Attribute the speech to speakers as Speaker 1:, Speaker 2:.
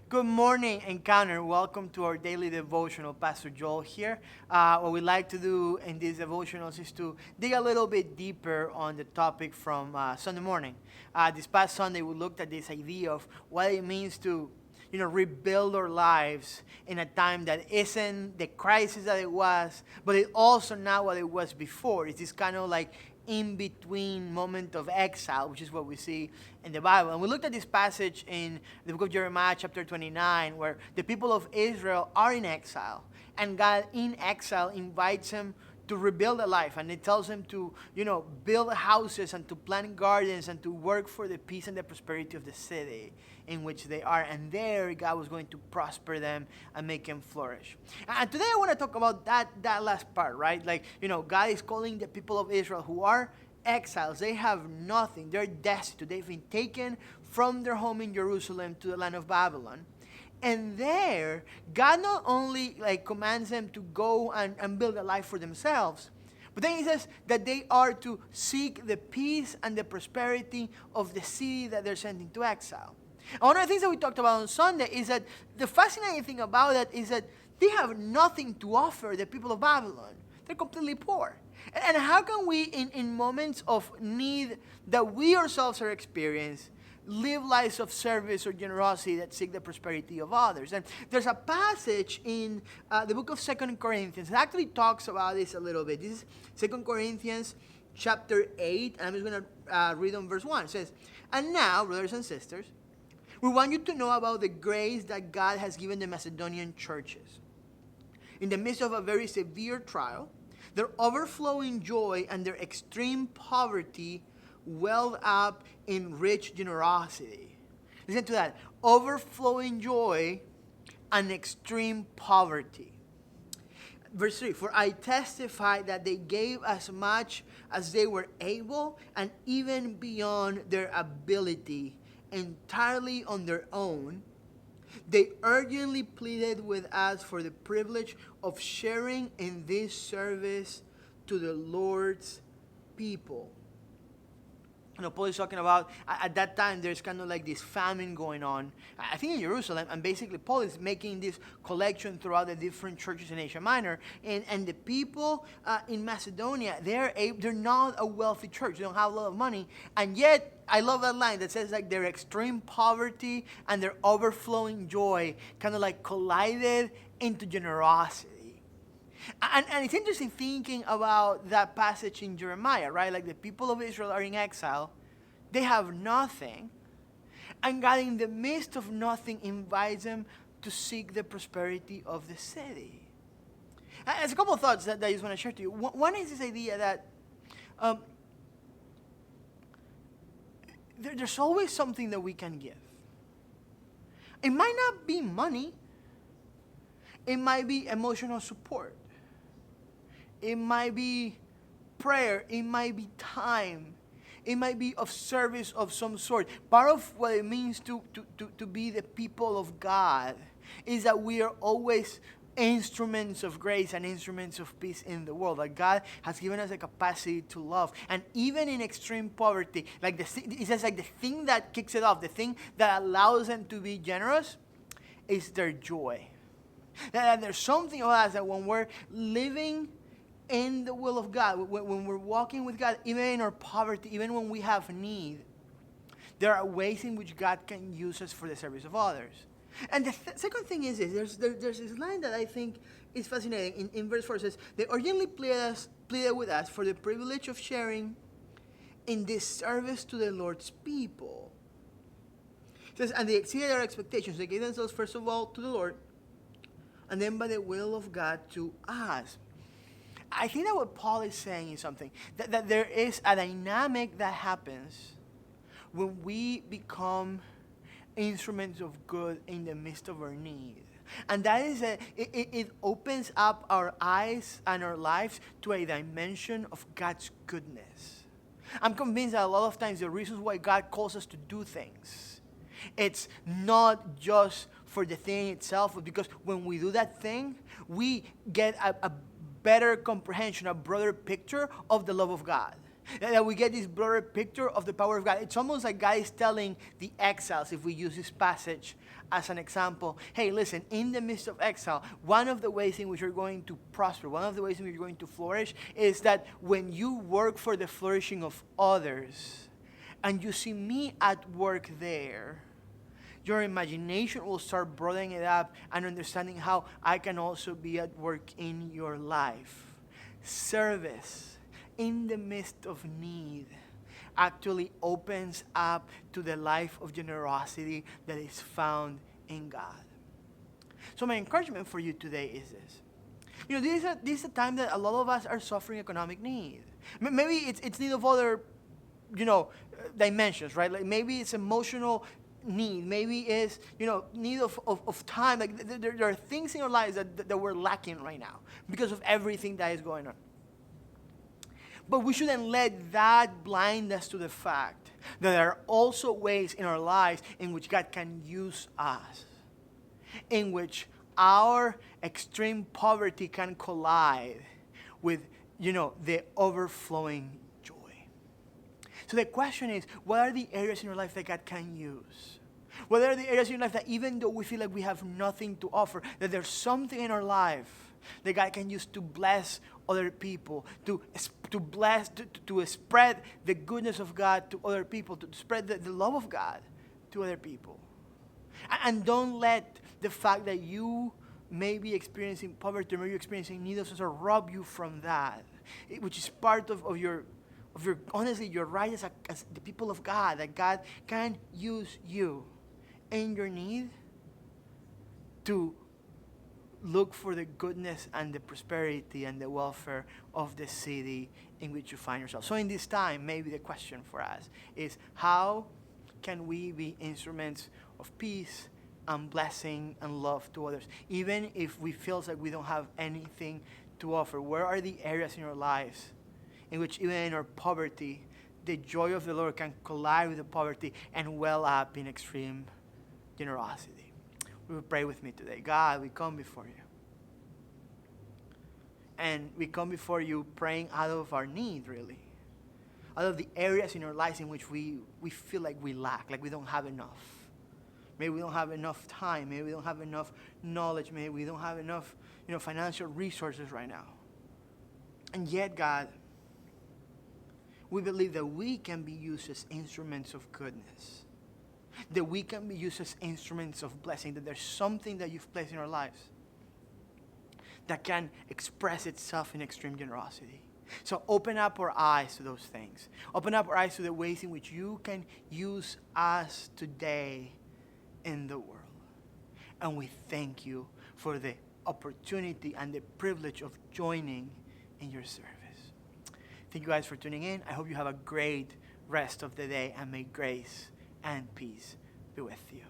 Speaker 1: Good morning, Encounter. Welcome to our daily devotional. Pastor Joel here. What we like to do in these devotionals is to dig a little bit deeper on the topic from Sunday morning. This past Sunday, we looked at this idea of what it means to, rebuild our lives in a time that isn't the crisis that it was, but it's also not what it was before. It's this kind of like in-between moment of exile, which is what we see in the Bible. And we looked at this passage in the book of Jeremiah, chapter 29, where the people of Israel are in exile. And God, in exile, invites them to rebuild a life. And it tells them to, build houses and to plant gardens and to work for the peace and the prosperity of the city in which they are. And there, God was going to prosper them and make them flourish. And today I want to talk about that last part, right? Like, God is calling the people of Israel who are exiles. They have nothing. They're destitute. They've been taken from their home in Jerusalem to the land of Babylon. And there, God not only commands them to go and build a life for themselves, but then he says that they are to seek the peace and the prosperity of the city that they're sent into exile. And one of the things that we talked about on Sunday is that the fascinating thing about that is that they have nothing to offer the people of Babylon. They're completely poor. And how can we, in moments of need that we ourselves are experiencing, live lives of service or generosity that seek the prosperity of others? And there's a passage in the book of 2 Corinthians that actually talks about this a little bit. This is 2 Corinthians chapter 8, and I'm just going to read on verse 1. It says, "And now, brothers and sisters, we want you to know about the grace that God has given the Macedonian churches. In the midst of a very severe trial, their overflowing joy and their extreme poverty welled up in rich generosity." Listen to that. Overflowing joy and extreme poverty. Verse 3, "For I testify that they gave as much as they were able and even beyond their ability, entirely on their own. They urgently pleaded with us for the privilege of sharing in this service to the Lord's people." Paul is talking about, at that time, there's kind of like this famine going on, I think in Jerusalem, and basically Paul is making this collection throughout the different churches in Asia Minor, and the people in Macedonia, they're not a wealthy church, they don't have a lot of money, and yet, I love that line that says like their extreme poverty and their overflowing joy kind of like collided into generosity. And it's interesting thinking about that passage in Jeremiah, right? Like the people of Israel are in exile. They have nothing. And God, in the midst of nothing, invites them to seek the prosperity of the city. And there's a couple of thoughts that I just want to share to you. One is this idea that there's always something that we can give. It might not be money. It might be emotional support. It might be prayer. It might be time. It might be of service of some sort. Part of what it means to be the people of God is that we are always instruments of grace and instruments of peace in the world. Like God has given us a capacity to love. And even in extreme poverty, it says like the thing that kicks it off, the thing that allows them to be generous is their joy. And there's something about us that when we're living in the will of God, when we're walking with God, even in our poverty, even when we have need, there are ways in which God can use us for the service of others. And the second thing is this. There's this line that I think is fascinating. In verse 4 it says, "They urgently pleaded with us for the privilege of sharing in this service to the Lord's people." It says, "And they exceeded our expectations." They gave themselves first of all to the Lord, and then by the will of God to us. I think that what Paul is saying is something, that there is a dynamic that happens when we become instruments of good in the midst of our need. And that is it opens up our eyes and our lives to a dimension of God's goodness. I'm convinced that a lot of times the reasons why God calls us to do things, it's not just for the thing itself, but because when we do that thing, we get a better comprehension, a broader picture of the love of God. That we get this blurry picture of the power of God. It's almost like God is telling the exiles, if we use this passage as an example, hey, listen, in the midst of exile, one of the ways in which you're going to prosper, one of the ways in which you're going to flourish is that when you work for the flourishing of others and you see me at work there, your imagination will start broadening it up and understanding how I can also be at work in your life. Service in the midst of need actually opens up to the life of generosity that is found in God. So my encouragement for you today is this. This is a time that a lot of us are suffering economic need. Maybe it's need of other, dimensions, right? Like maybe it's emotional need. Maybe it's, need of time. Like there are things in our lives that we're lacking right now because of everything that is going on. But we shouldn't let that blind us to the fact that there are also ways in our lives in which God can use us, in which our extreme poverty can collide with, the overflowing joy. So the question is, what are the areas in your life that God can use? What are the areas in your life that even though we feel like we have nothing to offer, that there's something in our life that God can use to bless other people, to spread the goodness of God to other people, to spread the love of God to other people. And don't let the fact that you may be experiencing poverty or maybe you're experiencing need of sort of rob you from that, which is part of your honestly, your right as the people of God, that God can use you in your need to look for the goodness and the prosperity and the welfare of the city in which you find yourself. So in this time, maybe the question for us is, how can we be instruments of peace and blessing and love to others? Even if we feel like we don't have anything to offer, where are the areas in our lives in which even in our poverty, the joy of the Lord can collide with the poverty and well up in extreme generosity? We will pray with me today. God, we come before you. And we come before you praying out of our need, really. Out of the areas in our lives in which we feel like we lack, like we don't have enough. Maybe we don't have enough time. Maybe we don't have enough knowledge. Maybe we don't have enough, financial resources right now. And yet, God, we believe that we can be used as instruments of goodness. That we can be used as instruments of blessing, that there's something that you've placed in our lives that can express itself in extreme generosity. So open up our eyes to those things. Open up our eyes to the ways in which you can use us today in the world. And we thank you for the opportunity and the privilege of joining in your service. Thank you guys for tuning in. I hope you have a great rest of the day, and may grace and peace be with you.